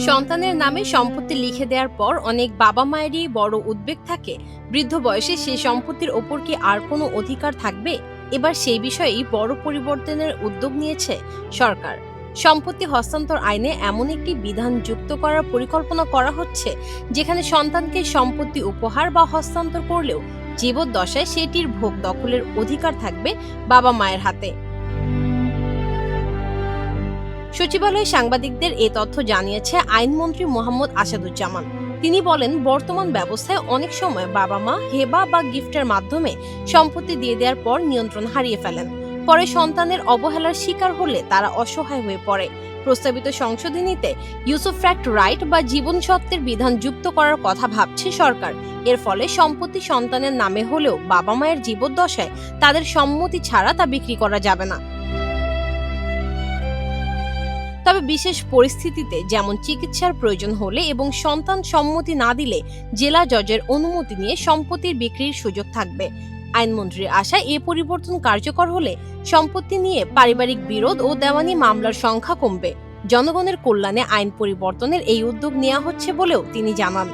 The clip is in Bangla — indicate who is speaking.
Speaker 1: সন্তানের নামে সম্পত্তি লিখে দেওয়ার পর অনেক বাবা মায়েরই বড় উদ্বেগ থাকে, বৃদ্ধ বয়সে সেই সম্পত্তির ওপর কি আর কোনো অধিকার থাকবে। এবার সেই বিষয়েই বড় পরিবর্তনের উদ্যোগ নিয়েছে সরকার। সম্পত্তি হস্তান্তর আইনে এমন একটি বিধান যুক্ত করার পরিকল্পনা করা হচ্ছে, যেখানে সন্তানকে সম্পত্তি উপহার বা হস্তান্তর করলেও জীবদ্দশায় সেটির ভোগ দখলের অধিকার থাকবে বাবা মায়ের হাতে। সচিবালয়ে সাংবাদিকদের এ তথ্য জানিয়েছে আইনমন্ত্রী মোহাম্মদ আসাদুজ্জামান। তিনি বলেন, বর্তমান ব্যবস্থায় অনেক সময় বাবা মা হেবা বা গিফটের মাধ্যমে সম্পত্তি দিয়ে দেওয়ার পর নিয়ন্ত্রণ হারিয়ে ফেলেন। পরে সন্তানের অবহেলার শিকার হলে তারা অসহায় হয়ে পড়ে। প্রস্তাবিত সংশোধনীতে ইউসুফ্যাক্ট রাইট বা জীবন সত্ত্বের বিধান যুক্ত করার কথা ভাবছে সরকার। এর ফলে সম্পত্তি সন্তানের নামে হলেও বাবা মায়ের জীবদ্দশায় তাদের সম্মতি ছাড়া তা বিক্রি করা যাবে না। তবে বিশেষ পরিস্থিতিতে, যেমন চিকিৎসার প্রয়োজন হলে এবং সন্তান সম্মতি না দিলে জেলা জজের অনুমতি নিয়ে সম্পত্তির বিক্রির সুযোগ থাকবে। আইনমন্ত্রীর আশায় এ পরিবর্তন কার্যকর হলে সম্পত্তি নিয়ে পারিবারিক বিরোধ ও দেওয়ানি মামলার সংখ্যা কমবে। জনগণের কল্যাণে আইন পরিবর্তনের এই উদ্যোগ নেওয়া হচ্ছে বলেও তিনি জানান।